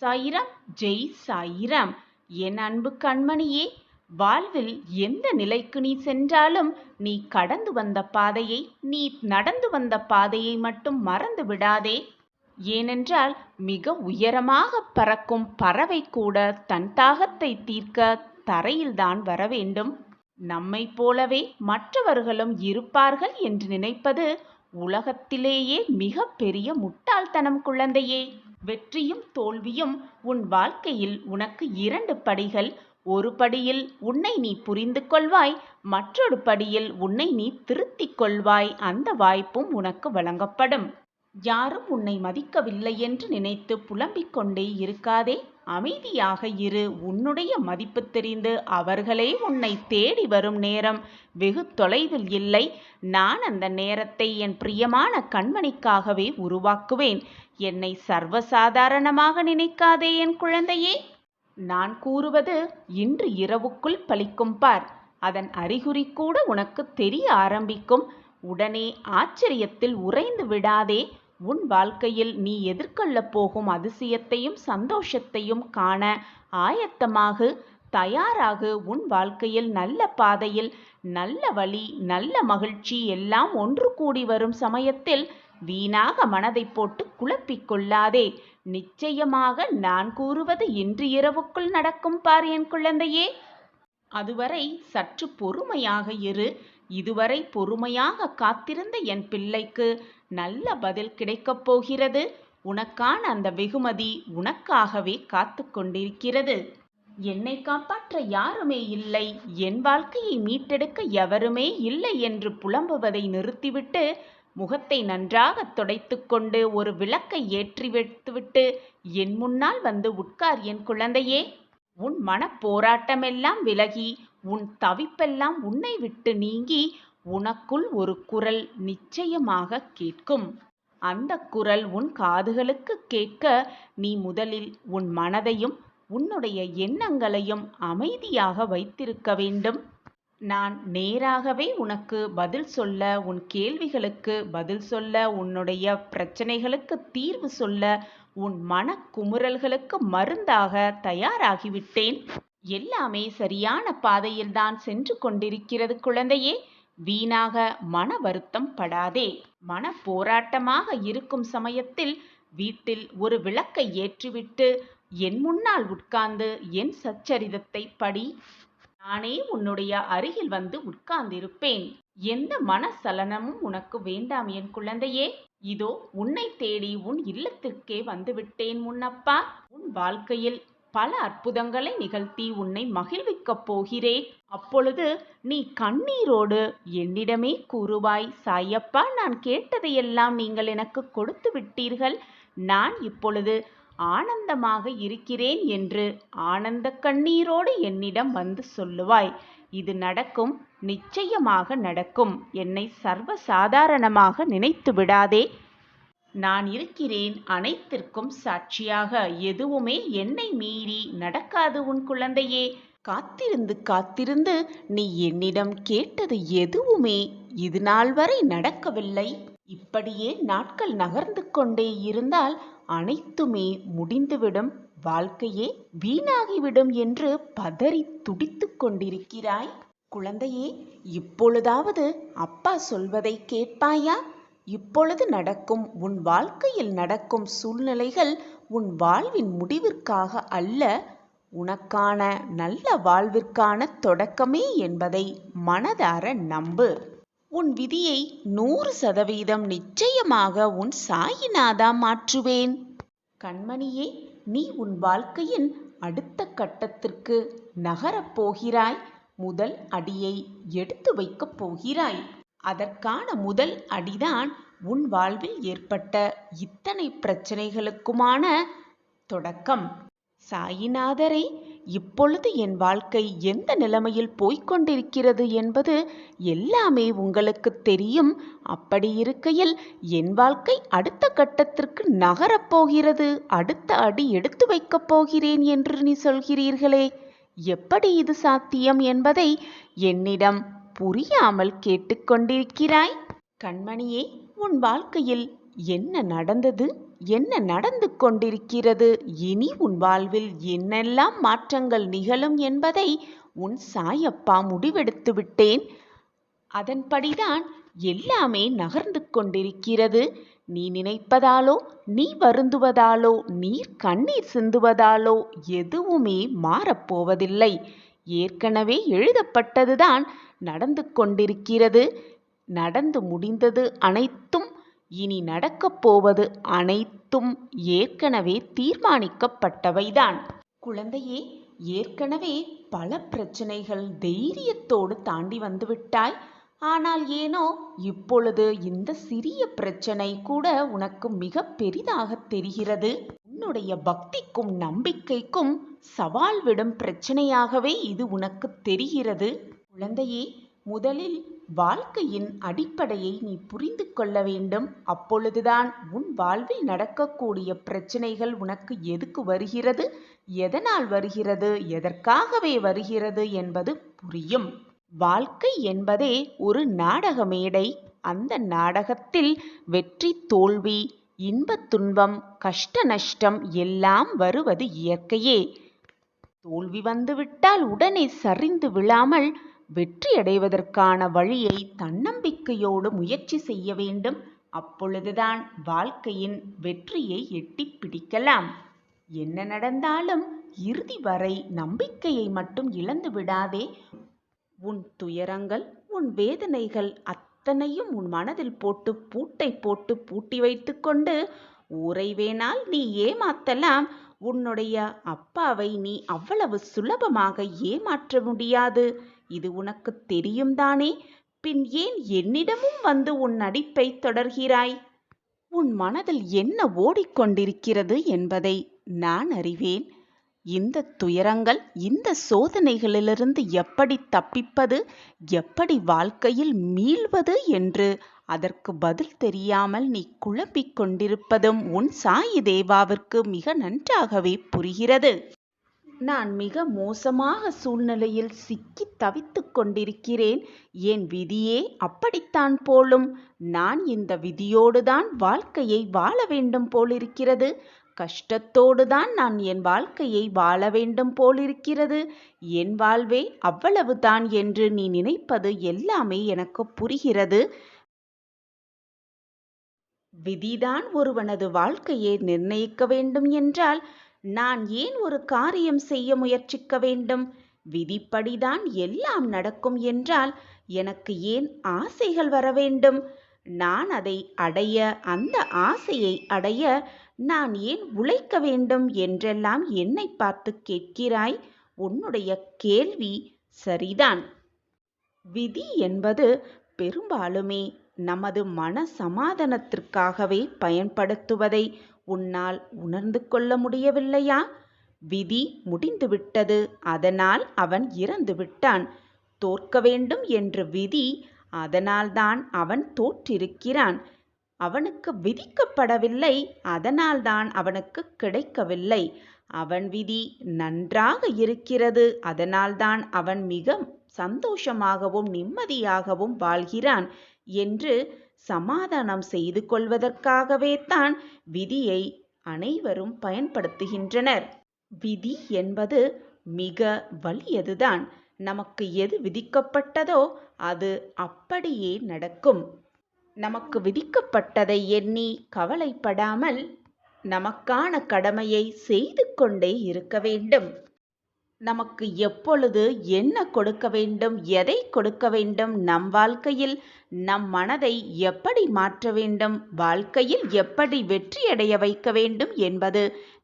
சாயிராம், ஜெய் சாயிராம். என் அன்பு கண்மணியே, வாழ்வில் எந்த நிலைக்கு நீ சென்றாலும் நீ கடந்து வந்த பாதையை, நீ நடந்து வந்த பாதையை மட்டும் மறந்து விடாதே. ஏனென்றால் மிக உயரமாக பறக்கும் பறவை கூட தன் தாகத்தை தீர்க்க தரையில்தான் வர வேண்டும். நம்மை போலவே மற்றவர்களும் இருப்பார்கள் என்று நினைப்பது உலகத்திலேயே மிக பெரிய முட்டாள்தனம் குழந்தையே. வெற்றியும் தோல்வியும் உன் வாழ்க்கையில் உனக்கு 2 படிகள். ஒரு படியில் உன்னை நீ புரிந்து கொள்வாய், மற்றொரு படியில் உன்னை நீ திருத்திக் கொள்வாய். அந்த வாய்ப்பும் உனக்கு வழங்கப்படும். யாரும் உன்னை மதிக்கவில்லை என்று நினைத்து புலம்பிக் கொண்டே இருக்காதே. அமைதியாக இரு. உன்னுடைய மதிப்பு தெரிந்து அவர்களே உன்னை தேடி வரும் நேரம் வெகு தொலைவில் இல்லை. நான் அந்த நேரத்தை என் பிரியமான கண்மணிக்காகவே உருவாக்குவேன். என்னை சர்வசாதாரணமாக நினைக்காதே என் குழந்தையே. நான் கூறுவது இன்று இரவுக்குள் பலிக்கும் பார். அதன் அறிகுறி கூட உனக்கு தெரிய ஆரம்பிக்கும். உடனே ஆச்சரியத்தில் உறைந்து விடாதே. உன் வாழ்க்கையில் நீ எதிர்கொள்ளப் போகும் அதிசயத்தையும் சந்தோஷத்தையும் காண ஆயத்தமாகு, தயாராகு. உன் வாழ்க்கையில் நல்ல பாதையில் நல்ல வழி, நல்ல மகிழ்ச்சி எல்லாம் ஒன்று கூடி வரும் சமயத்தில் வீணாக மனதை போட்டு குழப்பிக் கொள்ளாதே. நிச்சயமாக நான் கூறுவது இன்று இரவுக்குள் நடக்கும் பார் என் குழந்தையே. அதுவரை சற்று பொறுமையாக இரு. இதுவரை பொறுமையாக காத்திருந்த என் பிள்ளைக்கு நல்ல பதில் கிடைக்கப் போகிறது. உனக்கான அந்த வெகுமதி உனக்காகவே காத்து கொண்டிருக்கிறது. என்னை காப்பாற்ற யாருமே இல்லை, என் வாழ்க்கையை மீட்டெடுக்க எவருமே இல்லை என்று புலம்புவதை நிறுத்திவிட்டு முகத்தை நன்றாக துடைத்து கொண்டு ஒரு விளக்கை ஏற்றி வைத்துவிட்டு என் முன்னால் வந்து உட்கார் என் குழந்தையே. உன் மனப்போராட்டமெல்லாம் விலகி, உன் தவிப்பெல்லாம் உன்னை விட்டு நீங்கி உனக்குள் ஒரு குரல் நிச்சயமாக கேட்கும். அந்த குரல் உன் காதுகளுக்கு கேட்க நீ முதலில் உன் மனதையும் உன்னுடைய எண்ணங்களையும் அமைதியாக வைத்திருக்க வேண்டும். நான் நேராகவே உனக்கு பதில் சொல்ல, உன் கேள்விகளுக்கு பதில் சொல்ல, உன்னுடைய பிரச்சனைகளுக்கு தீர்வு சொல்ல, உன் மனக்குமுறல்களுக்கு மருந்தாக தயாராகிவிட்டேன். எல்லாமே சரியான பாதையில்தான் சென்று கொண்டிருக்கிறது குழந்தையே. வீணாக மன வருத்தம் படாதே. மன போராட்டமாக இருக்கும் சமயத்தில் வீட்டில் ஒரு விளக்கை ஏற்றிவிட்டு என் முன்னால் உட்கார்ந்து என் சச்சரிதத்தை படி. நானே உன்னுடைய அருகில் வந்து உட்கார்ந்திருப்பேன். எந்த மனசலனமும் உனக்கு வேண்டாம் என் குழந்தையே. இதோ உன்னை தேடி உன் இல்லத்திற்கே வந்துவிட்டேன் முன்னப்பா. உன் வாழ்க்கையில் பல அற்புதங்களை நிகழ்த்தி உன்னை மகிழ்விக்கப் போகிறேன். அப்பொழுது நீ கண்ணீரோடு என்னிடமே கூறுவாய், சாயப்பா, நான் கேட்டதையெல்லாம் நீங்கள் எனக்கு கொடுத்து விட்டீர்கள். நான் இப்பொழுது ஆனந்தமாக இருக்கிறேன் என்று ஆனந்த கண்ணீரோடு என்னிடம் வந்து சொல்லுவாய். இது நடக்கும், நிச்சயமாக நடக்கும். என்னை சர்வசாதாரணமாக நினைத்து விடாதே. நான் இருக்கிறேன் அனைத்திற்கும் சாட்சியாக. எதுவுமே என்னை மீறி நடக்காது உன் குழந்தையே. காத்திருந்து காத்திருந்து நீ என்னிடம் கேட்டது எதுவுமே இது நாள் வரை நடக்கவில்லை. இப்படியே நாட்கள் நகர்ந்து கொண்டே இருந்தால் அனைத்துமே முடிந்துவிடும், வாழ்க்கையே வீணாகிவிடும் என்று பதறி துடித்து கொண்டிருக்கிறாய். குழந்தையே, இப்பொழுதாவது அப்பா சொல்வதை கேட்பாயா? இப்பொழுது நடக்கும் உன் வாழ்க்கையில் நடக்கும் சூழ்நிலைகள் உன் வாழ்வின் முடிவிற்காக அல்ல, உனக்கான நல்ல வாழ்விற்கான தொடக்கமே என்பதை மனதார நம்பு. உன் விதியை 100% நிச்சயமாக உன் சாயிநாதா மாற்றுவேன். கண்மணியே, நீ உன் வாழ்க்கையின் அடுத்த கட்டத்திற்கு நகரப் போகிறாய். முதல் அடியை எடுத்து வைக்கப் போகிறாய். அதற்கான முதல் அடிதான் உன் வாழ்வில் ஏற்பட்ட இத்தனை பிரச்சனைகளுக்குமான தொடக்கம். சாயிநாதரே, இப்பொழுது என் வாழ்க்கை எந்த நிலைமையில் போய்கொண்டிருக்கிறது என்பது எல்லாமே உங்களுக்கு தெரியும். அப்படி இருக்கையில் என் வாழ்க்கை அடுத்த கட்டத்திற்கு நகரப்போகிறது, அடுத்த அடி எடுத்து வைக்கப் போகிறேன் என்று நீ சொல்கிறீர்களே, எப்படி இது சாத்தியம் என்பதை என்னிடம் புரியாமல் கேட்டுக்கொண்டிருக்கிறாய். கண்மணியே, உன் வாழ்க்கையில் என்ன நடந்தது, என்ன நடந்து கொண்டிருக்கிறது, இனி உன் வாழ்வில் என்னெல்லாம் மாற்றங்கள் நிகழும் என்பதை உன் சாயப்பா முடிவெடுத்து விட்டேன். அதன்படிதான் எல்லாமே நகர்ந்து கொண்டிருக்கிறது. நீ நினைப்பதாலோ, நீ வருந்துவதாலோ, நீர் கண்ணீர் சிந்துவதாலோ எதுவுமே மாறப்போவதில்லை. ஏற்கனவே எழுதப்பட்டதுதான் நடந்து கொண்டிருக்கிறது. நடந்து முடிந்தது அனைத்தும், இனி நடக்கப் போவது அனைத்தும் ஏற்கனவே தீர்மானிக்கப்பட்டவைதான். குழந்தையே, ஏற்கனவே பல பிரச்சனைகள் தைரியத்தோடு தாண்டி வந்துவிட்டாய். ஆனால் ஏனோ இப்பொழுது இந்த சிறிய பிரச்சனை கூட உனக்கு மிக பெரிதாக தெரிகிறது. உன்னுடைய பக்திக்கும் நம்பிக்கைக்கும் சவால் விடும் பிரச்சனையாகவே இது உனக்கு தெரிகிறது. குழந்தையே, முதலில் வாழ்க்கையின் அடிப்படையை நீ புரிந்து கொள்ள வேண்டும். அப்பொழுதுதான் உன் வாழ்வில் நடக்கக்கூடிய பிரச்சனைகள் உனக்கு எதுக்கு வருகிறது, எதனால் வருகிறது, எதற்காகவே வருகிறது என்பது புரியும். வாழ்க்கை என்பதே ஒரு நாடக மேடை. அந்த நாடகத்தில் வெற்றி தோல்வி, இன்ப துன்பம், கஷ்ட நஷ்டம் எல்லாம் வருவது இயற்கையே. தோல்வி வந்துவிட்டால் உடனே சரிந்து விழாமல் வெற்றி அடைவதற்கான வழியை தன்னம்பிக்கையோடு முயற்சி செய்ய வேண்டும். அப்பொழுதுதான் வாழ்க்கையின் வெற்றியை எட்டி பிடிக்கலாம். என்ன நடந்தாலும் இறுதி வரை நம்பிக்கையை மட்டும் இழந்து விடாதே. உன் துயரங்கள், உன் வேதனைகள் அத்தனையும் உன் மனதில் போட்டு பூட்டை போட்டு பூட்டி வைத்து கொண்டு ஊரை வேணால் நீ ஏமாத்தலாம். உன்னுடைய அப்பாவை நீ அவ்வளவு சுலபமாக ஏமாற்ற முடியாது. இது உனக்கு தெரியும் தானே? பின் ஏன் என்னிடமும் வந்து உன் நடிப்பை தொடர்கிறாய்? உன் மனதில் என்ன ஓடிக்கொண்டிருக்கிறது என்பதை நான் அறிவேன். இந்த துயரங்கள், இந்த சோதனைகளிலிருந்து எப்படி தப்பிப்பது, எப்படி வாழ்க்கையில் மீள்வது என்று அதற்கு பதில் தெரியாமல் நீ குழம்பிக் கொண்டிருப்பதும் உன் சாயி தேவாவிற்கு மிக நன்றாகவே புரிகிறது. நான் மிக மோசமாக சூழ்நிலையில் சிக்கி தவித்துக் கொண்டிருக்கிறேன். என் விதியே அப்படித்தான் போலும். நான் இந்த விதியோடுதான் வாழ்க்கையை வாழ வேண்டும் போலிருக்கிறது. கஷ்டத்தோடுதான் நான் என் வாழ்க்கையை வாழ வேண்டும் போலிருக்கிறது. என் வாழ்வே அவ்வளவுதான் என்று நீ நினைப்பது எல்லாமே எனக்கு புரிகிறது. விதிதான் ஒருவனது வாழ்க்கையை நிர்ணயிக்க வேண்டும் என்றால் நான் ஏன் ஒரு காரியம் செய்ய முயற்சிக்க வேண்டும்? விதிப்படிதான் எல்லாம் நடக்கும் என்றால் எனக்கு ஏன் ஆசைகள் வர வேண்டும்? நான் அதை அடைய, அந்த ஆசையை அடைய நான் ஏன் உழைக்க வேண்டும் என்றெல்லாம் என்னை பார்த்து கேட்கிறாய். உன்னுடைய கேள்வி சரிதான். விதி என்பது பெரும்பாலுமே நமது மன சமாதானத்திற்காகவே பயன்படுத்துவதை உன்னால் உணர்ந்து கொள்ள முடியவில்லையா? விதி முடிந்துவிட்டது, அதனால் அவன் இறந்து விட்டான். தோற்க வேண்டும் என்ற விதி, அதனால்தான் அவன் தோற்றிருக்கிறான். அவனுக்கு விதிக்கப்படவில்லை, அதனால்தான் அவனுக்கு கிடைக்கவில்லை. அவன் விதி நன்றாக இருக்கிறது, அதனால்தான் அவன் மிக சந்தோஷமாகவும் நிம்மதியாகவும் வாழ்கிறான் என்று சமாதானம் செய்து கொள்வதற்காகவே தான் விதியை அனைவரும் பயன்படுத்துகின்றனர். விதி என்பது மிக வலியதுதான். நமக்கு எது விதிக்கப்பட்டதோ அது அப்படியே நடக்கும். நமக்கு விதிக்கப்பட்டதை எண்ணி கவலைப்படாமல் நமக்கான கடமையை செய்து கொண்டே இருக்க வேண்டும். நமக்கு எப்பொழுது என்ன கொடுக்க வேண்டும், எதை கொடுக்க வேண்டும், நம் வாழ்க்கையில் நம் மனதை எப்படி மாற்ற வேண்டும், வாழ்க்கையில் எப்படி வெற்றியடைய வைக்க வேண்டும் என்பது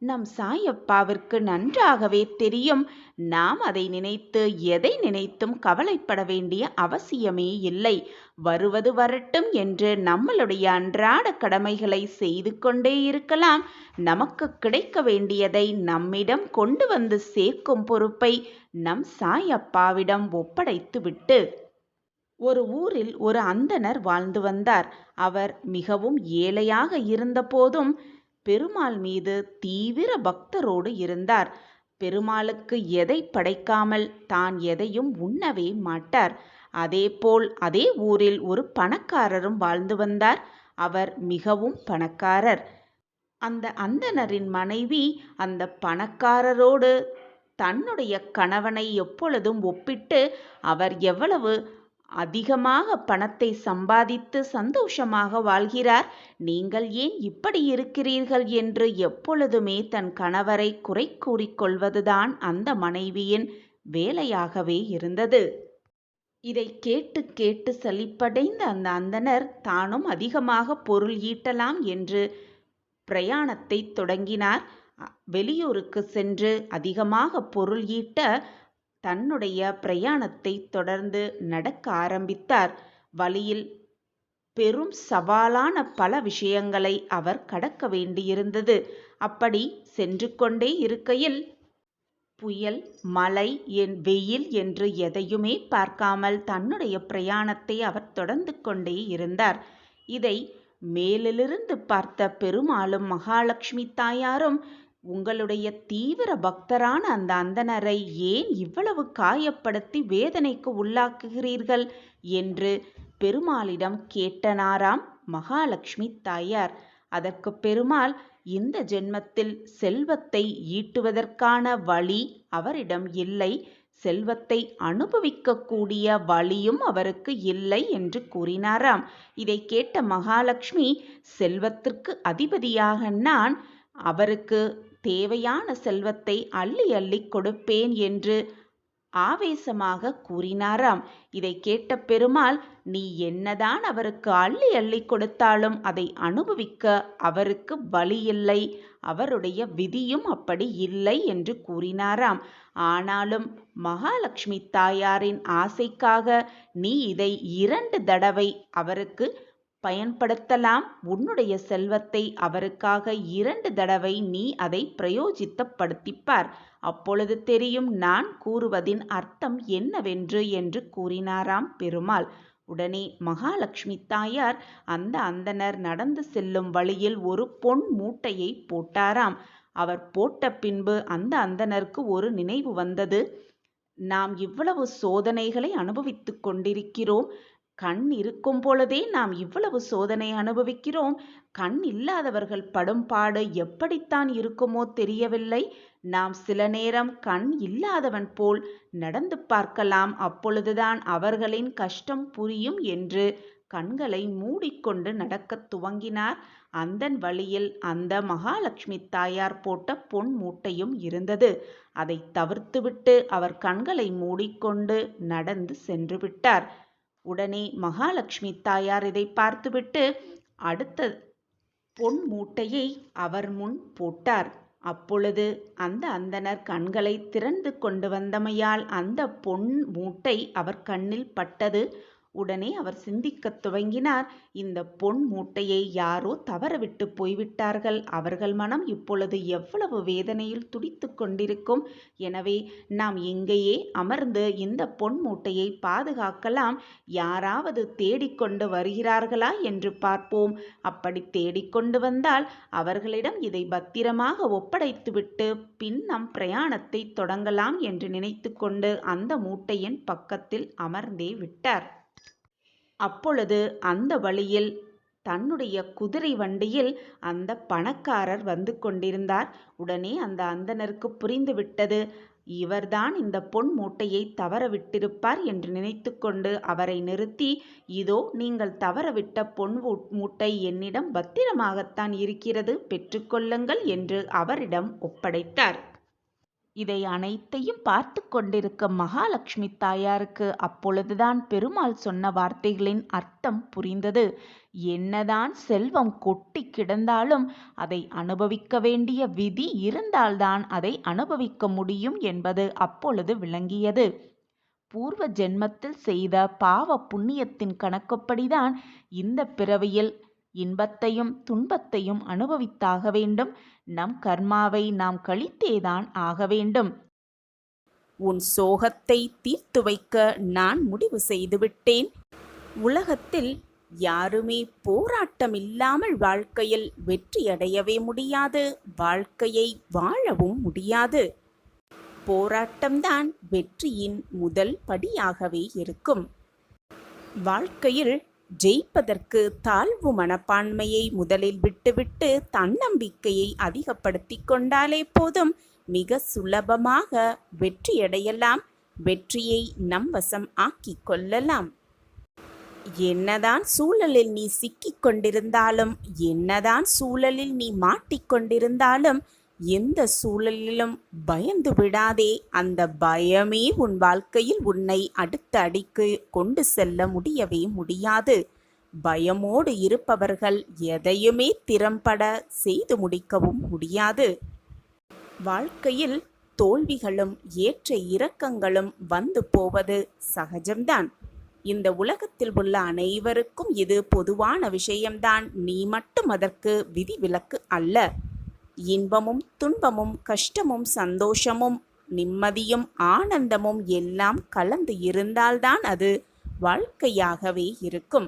நம் சாயப்பாவிற்கு நன்றாகவே தெரியும். நாம் அதை நினைத்து எதை நினைத்தும் கவலைப்பட வேண்டிய அவசியமே இல்லை. வருவது வரட்டும் என்று நம்மளுடைய அன்றாட கடமைகளை செய்து கொண்டே இருக்கலாம். நமக்கு கிடைக்க வேண்டியதை நம்மிடம் கொண்டு வந்து சேர்க்கும் பொறுப்பை நம் சாயப்பாவிடம் ஒப்படைத்துவிட்டு ஒரு ஊரில் ஒரு அந்தணர் வாழ்ந்து வந்தார். அவர் மிகவும் ஏழையாக இருந்த போதும் பெருமாள் மீது தீவிர பக்தரோடு இருந்தார். பெருமாளுக்கு எதை படைக்காமல் தான் எதையும் உண்ணவே மாட்டார். அதேபோல் அதே ஊரில் ஒரு பணக்காரரும் வாழ்ந்து வந்தார். அவர் மிகவும் பணக்காரர். அந்த அந்தணரின் மனைவி அந்த பணக்காரரோடு தன்னுடைய கணவனை எப்பொழுதும் ஒப்பிட்டு அவர் எவ்வளவு அதிகமாக பணத்தை சம்பாதித்து சந்தோஷமாக வாழ்கிறார், நீங்கள் ஏன் இப்படி இருக்கிறீர்கள் என்று எப்பொழுதுமே தன் கணவரை குறை கூறிக்கொள்வதுதான் அந்த மனைவியின் வேலையாகவே இருந்தது. இதை கேட்டு கேட்டு சலிப்படைந்த அந்த அந்தணர் தானும் அதிகமாக பொருள் ஈட்டலாம் என்று பிரயாணத்தை தொடங்கினார். வெளியூருக்கு சென்று அதிகமாக பொருள் ஈட்ட தன்னுடைய பிரயாணத்தை தொடர்ந்து நடக்க ஆரம்பித்தார். வழியில் பெரும் சவாலான பல விஷயங்களை அவர் கடக்க வேண்டியிருந்தது. அப்படி சென்று கொண்டே இருக்கையில் புயல், மழை, வெயில் என்று எதையுமே பார்க்காமல் தன்னுடைய பிரயாணத்தை அவர் தொடர்ந்து கொண்டே இருந்தார். இதை மேலிலிருந்து பார்த்த பெருமாளும் மகாலட்சுமி தாயாரும், உங்களுடைய தீவிர பக்தரான அந்த அந்தணரை ஏன் இவ்வளவு காயப்படுத்தி வேதனைக்கு உள்ளாக்குகிறீர்கள் என்று பெருமாளிடம் கேட்டனாராம் மகாலட்சுமி தாயார். அதற்கு பெருமாள், இந்த ஜென்மத்தில் செல்வத்தை ஈட்டுவதற்கான வழி அவரிடம் இல்லை, செல்வத்தை அனுபவிக்கக்கூடிய வழியும் அவருக்கு இல்லை என்று கூறினாராம். இதை கேட்ட மகாலட்சுமி, செல்வத்திற்கு அதிபதியாக நான் அவருக்கு தேவையான செல்வத்தை அள்ளி அள்ளி கொடுப்பேன் என்று ஆவேசமாக கூறினாராம். இதை கேட்ட பெருமாள், நீ என்னதான் அவருக்கு அள்ளி அள்ளி கொடுத்தாலும் அதை அனுபவிக்க அவருக்கு வழி இல்லை, அவருடைய விதியும் அப்படி இல்லை என்று கூறினாராம். ஆனாலும் மகாலட்சுமி தாயாரின் ஆசைக்காக நீ இதை 2 தடவை அவருக்கு பயன்படுத்தலாம், உன்னுடைய செல்வத்தை அவருக்காக 2 தடவை நீ அதை பிரயோஜித்தப்படுத்திப்பார், அப்பொழுது தெரியும் நான் கூறுவதின் அர்த்தம் என்னவென்று என்று கூறினாராம் பெருமாள். உடனே மகாலட்சுமி தாயார் அந்த அந்தணர் நடந்து செல்லும் வழியில் ஒரு பொன் மூட்டையை போட்டாராம். அவர் போட்ட பின்பு அந்த அந்தணருக்கு ஒரு நினைவு வந்தது. நாம் இவ்வளவு சோதனைகளை அனுபவித்துக் கொண்டிருக்கிறோம், கண் இருக்கும் பொழுதே நாம் இவ்வளவு சோதனை அனுபவிக்கிறோம், கண் இல்லாதவர்கள் படும் பாடு எப்படித்தான் இருக்குமோ தெரியவில்லை, நாம் சில நேரம் கண் இல்லாதவன் போல் நடந்து பார்க்கலாம், அப்பொழுதுதான் அவர்களின் கஷ்டம் புரியும் என்று கண்களை மூடிக்கொண்டு நடக்கத் துவங்கினார். அந்தன் வழியில் அந்த மகாலட்சுமி தாயார் போட்ட பொன் மூட்டையும் இருந்தது. அதை தவிர்த்துவிட்டு அவர் கண்களை மூடிக்கொண்டு நடந்து சென்று விட்டார். உடனே மகாலட்சுமி தாயார் இதை பார்த்துவிட்டு அடுத்த பொன் மூட்டையை அவர் முன் போட்டார். அப்பொழுது அந்த அந்தணர் கண்களை திறந்து கொண்டு வந்தமையால் அந்த பொன் மூட்டை அவர் கண்ணில் பட்டது. உடனே அவர் சிந்திக்கத் துவங்கினார். இந்த பொன் மூட்டையை யாரோ தவறவிட்டு போய்விட்டார்கள், அவர்கள் மனம் இப்பொழுது எவ்வளவு வேதனையில் துடித்து கொண்டிருக்கும், எனவே நாம் இங்கேயே அமர்ந்து இந்த பொன் மூட்டையை பாதுகாக்கலாம், யாராவது தேடிக்கொண்டு வருகிறார்களா என்று பார்ப்போம், அப்படி தேடிக்கொண்டு வந்தால் அவர்களிடம் இதை பத்திரமாக ஒப்படைத்துவிட்டு பின் நம் பிரயாணத்தை தொடங்கலாம் என்று நினைத்து கொண்டு அந்த மூட்டையின் பக்கத்தில் அமர்ந்தே விட்டார். அப்பொழுது அந்த வழியில் தன்னுடைய குதிரை வண்டியில் அந்த பணக்காரர் வந்து கொண்டிருந்தார். உடனே அந்த அந்தணருக்கு புரிந்துவிட்டது, இவர்தான் இந்த பொன் மூட்டையை தவறவிட்டிருப்பார் என்று நினைத்து கொண்டு அவரை நிறுத்தி, இதோ நீங்கள் தவறவிட்ட பொன் மூட்டை என்னிடம் பத்திரமாகத்தான் இருக்கிறது, பெற்றுக்கொள்ளுங்கள் என்று அவரிடம் ஒப்படைத்தார். இதை அனைத்தையும் பார்த்து கொண்டிருக்க மகாலட்சுமி தாயாருக்கு அப்பொழுதுதான் பெருமாள் சொன்ன வார்த்தைகளின் அர்த்தம் புரிந்தது. என்னதான் செல்வம் கொட்டி கிடந்தாலும் அதை அனுபவிக்க வேண்டிய விதி இருந்தால்தான் அதை அனுபவிக்க முடியும் என்பது அப்பொழுது விளங்கியது. பூர்வ ஜென்மத்தில் செய்த பாவ புண்ணியத்தின் கணக்குப்படிதான் இந்த பிறவியில் இன்பத்தையும் துன்பத்தையும் அனுபவித்தாக வேண்டும். நம் கர்மாவை நாம் கழித்தேதான் ஆக வேண்டும். உன் சோகத்தை தீர்த்து வைக்க நான் முடிவு செய்துவிட்டேன். உலகத்தில் யாருமே போராட்டம் இல்லாமல் வாழ்க்கையில் வெற்றியடையவே முடியாது, வாழ்க்கையை வாழவும் முடியாது. போராட்டம்தான் வெற்றியின் முதல் படியாகவே இருக்கும். வாழ்க்கையில் ஜெயிப்பதற்கு தாழ்வு மனப்பான்மையை முதலில் விட்டுவிட்டு தன்னம்பிக்கையை அதிகப்படுத்தி கொண்டாலே போதும். மிக சுலபமாக வெற்றியடையலாம். வெற்றியை நம் வசம் ஆக்கிக் கொள்ளலாம். என்னதான் சூழலில் நீ சிக்கிக் கொண்டிருந்தாலும், என்னதான் சூழலில் நீ மாட்டிக்கொண்டிருந்தாலும், எந்த சூழலிலும் பயந்து விடாதே. அந்த பயமே உன் வாழ்க்கையில் உன்னை அடுத்த அடிக்கு கொண்டு செல்ல முடியவே முடியாது. பயமோடு இருப்பவர்கள் எதையுமே திறம்பட செய்து முடிக்கவும் முடியாது. வாழ்க்கையில் தோல்விகளும் ஏற்ற இறக்கங்களும் வந்து போவது சகஜம்தான். இந்த உலகத்தில் உள்ள அனைவருக்கும் இது பொதுவான விஷயம்தான். நீ மட்டும் அதற்கு விதிவிலக்கு அல்ல. இன்பமும் துன்பமும் கஷ்டமும் சந்தோஷமும் நிம்மதியும் ஆனந்தமும் எல்லாம் கலந்து இருந்தால்தான் அது வாழ்க்கையாகவே இருக்கும்.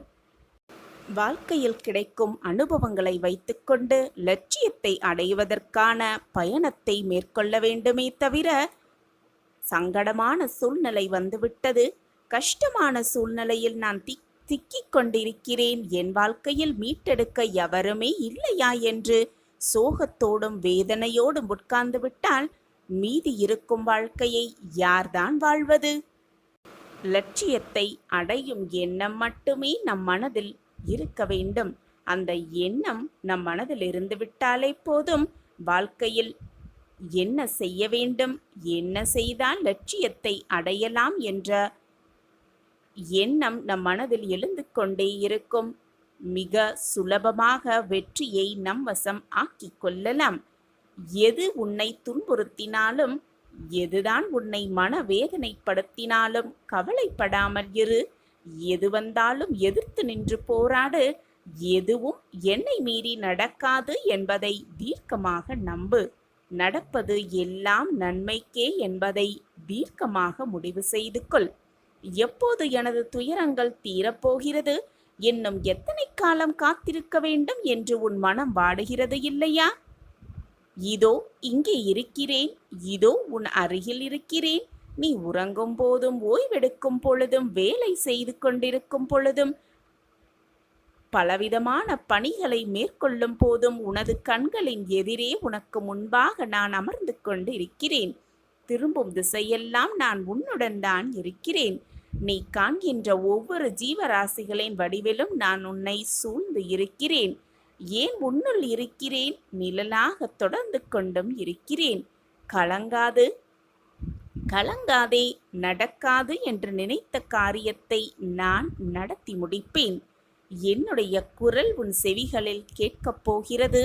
வாழ்க்கையில் கிடைக்கும் அனுபவங்களை வைத்துக்கொண்டு லட்சியத்தை அடைவதற்கான பயணத்தை மேற்கொள்ள வேண்டுமே தவிர, சங்கடமான சூழ்நிலை வந்துவிட்டது, கஷ்டமான சூழ்நிலையில் நான் சிக்கிக் கொண்டிருக்கிறேன், என் வாழ்க்கையில் மீட்டெடுக்க எவருமே இல்லையா என்று சோகத்தோடும் வேதனையோடும் உட்கார்ந்து விட்டால் மீதி இருக்கும் வாழ்க்கையை யார்தான் வாழ்வது? லட்சியத்தை அடையும் எண்ணம் மட்டுமே நம் மனதில் இருக்க வேண்டும். அந்த எண்ணம் நம் மனதில் இருந்து விட்டாலே போதும். வாழ்க்கையில் என்ன செய்ய வேண்டும், என்ன செய்தால் லட்சியத்தை அடையலாம் என்ற எண்ணம் நம் மனதில் எழுந்து கொண்டே இருக்கும். மிக சுலபமாக வெற்றியை நம் வசம் ஆக்கிக் கொள்ளலாம். எது உன்னை துன்புறுத்தினாலும், எதுதான் உன்னை மனவேதனைப்படுத்தினாலும் கவலைப்படாமல் இரு. எது வந்தாலும் எதிர்த்து நின்று போராடு. எதுவும் என்னை மீறி நடக்காது என்பதை தீர்க்கமாக நம்பு. நடப்பது எல்லாம் நன்மைக்கே என்பதை தீர்க்கமாக முடிவு செய்து கொள். எப்போது எனது துயரங்கள் தீரப்போகிறது, இன்னும் எத்தனை காலம் காத்திருக்க வேண்டும் என்று உன் மனம் வாடுகிறது இல்லையா? இதோ இங்கே இருக்கிறேன், இதோ உன் அருகில் இருக்கிறேன். நீ உறங்கும் போதும், ஓய்வெடுக்கும் பொழுதும், வேலை செய்து கொண்டிருக்கும் பொழுதும், பலவிதமான பணிகளை மேற்கொள்ளும் போதும் உனது கண்களின் எதிரே உனக்கு முன்பாக நான் அமர்ந்து கொண்டு இருக்கிறேன். திரும்பும் திசையெல்லாம் நான் உன்னுடன் தான் இருக்கிறேன். நீ காண்கின்ற ஒவ்வொரு ஜீவராசிகளின் வடிவிலும் நான் உன்னை சூழ்ந்து இருக்கிறேன். ஏன் உன்னுள் இருக்கிறேன், நிழலாக தொடர்ந்து கொண்டும் இருக்கிறேன். கலங்காது, கலங்காதே, நடக்காது என்று நினைத்த காரியத்தை நான் நடத்தி முடிப்பேன். என்னுடைய குரல் உன் செவிகளில் கேட்கப் போகிறது.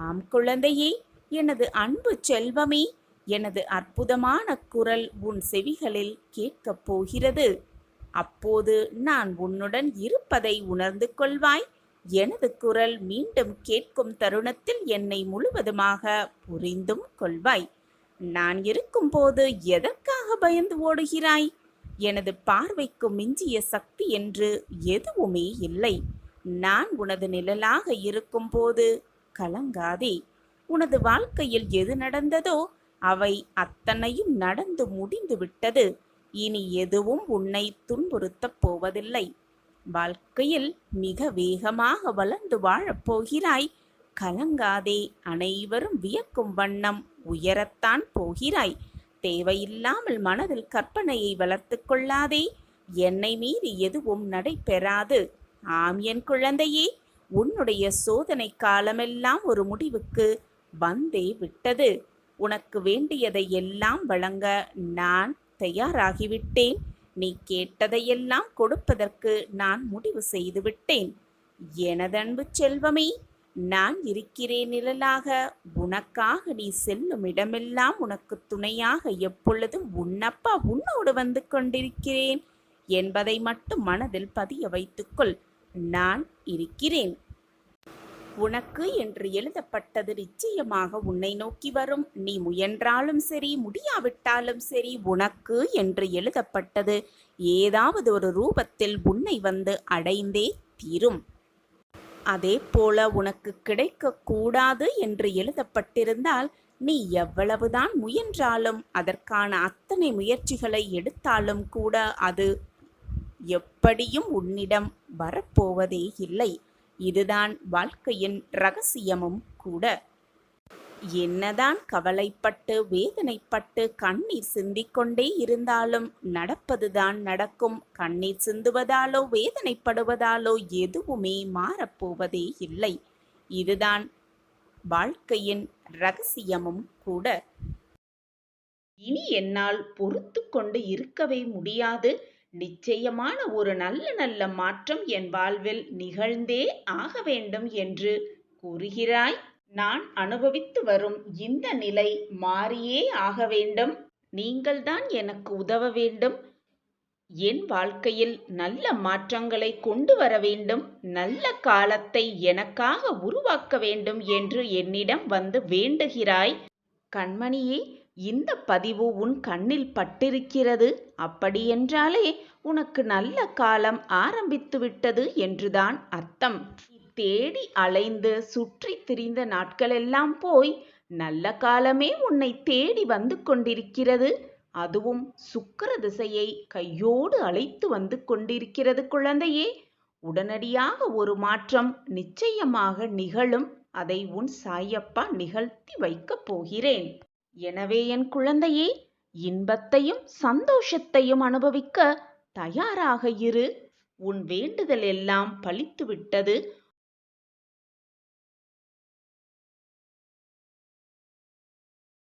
ஆம் குழந்தையே, எனது அன்பு செல்வமே, எனது அற்புதமான குரல் உன் செவிகளில் கேட்கப் போகிறது. அப்போது நான் உன்னுடன் இருப்பதை உணர்ந்து கொள்வாய். எனது குரல் மீண்டும் கேட்கும் தருணத்தில் என்னை முழுவதுமாக புரிந்தும் கொள்வாய். நான் இருக்கும்போது எதற்காக பயந்து ஓடுகிறாய்? எனது பார்வைக்கு மிஞ்சிய சக்தி என்று எதுவுமே இல்லை. நான் உனது நிழலாக இருக்கும்போது கலங்காதே. உனது வாழ்க்கையில் எது நடந்ததோ அவை அத்தனையும் நடந்து முடிந்து விட்டது. இனி எதுவும் உன்னை துன்புறுத்தப் போவதில்லை. வாழ்க்கையில் மிக வேகமாக வளர்ந்து வாழப்போகிறாய். கலங்காதே. அனைவரும் வியக்கும் வண்ணம் உயரத்தான் போகிறாய். தேவையில்லாமல் மனதில் கற்பனையை வளர்த்து கொள்ளாதே. என்னை மீறி எதுவும் நடைபெறாது. ஆம் என் குழந்தையே, உன்னுடைய சோதனை காலமெல்லாம் ஒரு முடிவுக்கு வந்தே விட்டது. உனக்கு வேண்டியதை எல்லாம் வழங்க நான் தயாராகிவிட்டேன். நீ கேட்டதையெல்லாம் கொடுப்பதற்கு நான் முடிவு செய்துவிட்டேன். எனதன்பு செல்வமே, நான் இருக்கிறேன் நிழலாக. உனக்காக நீ செல்லும் இடமெல்லாம் உனக்கு துணையாக எப்பொழுதும் உன்னப்பா உன்னோடு வந்து கொண்டிருக்கிறேன் என்பதை மட்டும் மனதில் பதிய வைத்துக்கொள். நான் இருக்கிறேன். உனக்கு என்று எழுதப்பட்டது நிச்சயமாக உன்னை நோக்கி வரும். நீ முயன்றாலும் சரி, முடியாவிட்டாலும் சரி, உனக்கு என்று எழுதப்பட்டது ஏதாவது ஒரு ரூபத்தில் உன்னை வந்து அடைந்தே தீரும். அதே போல உனக்கு கிடைக்கக்கூடாது என்று எழுதப்பட்டிருந்தால் நீ எவ்வளவுதான் முயன்றாலும், அதற்கான அத்தனை முயற்சிகளை எடுத்தாலும் கூட அது எப்படியும் உன்னிடம் வரப்போவதே இல்லை. இதுதான் வாழ்க்கையின் ரகசியமும் கூட. என்னதான் கவலைப்பட்டு வேதனைப்பட்டு கண்ணீர் சிந்திக்கொண்டே இருந்தாலும் நடப்பதுதான் நடக்கும். கண்ணீர் சிந்துவதாலோ வேதனைப்படுவதாலோ எதுவுமே மாறப்போவதே இல்லை. இதுதான் வாழ்க்கையின் ரகசியமும் கூட. இனி என்னால் பொறுத்து கொண்டு இருக்கவே முடியாது. நிச்சயமான ஒரு நல்ல நல்ல மாற்றம் என் வாழ்வில் நிகழ்ந்தே ஆக வேண்டும் என்று கூறுகிறாய். நான் அனுபவித்து வரும் இந்த நிலை மாறியே ஆக வேண்டும். நீங்கள்தான் எனக்கு உதவ வேண்டும். என் வாழ்க்கையில் நல்ல மாற்றங்களை கொண்டு வர வேண்டும். நல்ல காலத்தை எனக்காக உருவாக்க வேண்டும் என்று என்னிடம் வந்து வேண்டுகிறாய். கண்மணியே, இந்த பதிவு உன் கண்ணில் பட்டிருக்கிறது. அப்படியென்றாலே உனக்கு நல்ல காலம் ஆரம்பித்து விட்டது என்றுதான் அர்த்தம். தேடி அலைந்து சுற்றி திரிந்த நாட்களெல்லாம் போய் நல்ல காலமே உன்னை தேடி வந்து கொண்டிருக்கிறது. அதுவும் சுக்கிர திசையை கையோடு அழைத்து வந்து கொண்டிருக்கிறது குழந்தையே. உடனடியாக ஒரு மாற்றம் நிச்சயமாக நிகழும். அதை உன் சாயப்பா நிகழ்த்தி வைக்கப் போகிறேன். எனவே என் குழந்தையே, இன்பத்தையும் சந்தோஷத்தையும் அனுபவிக்க தயாராக இரு. உன் வேண்டுதல் எல்லாம் பலித்து விட்டது.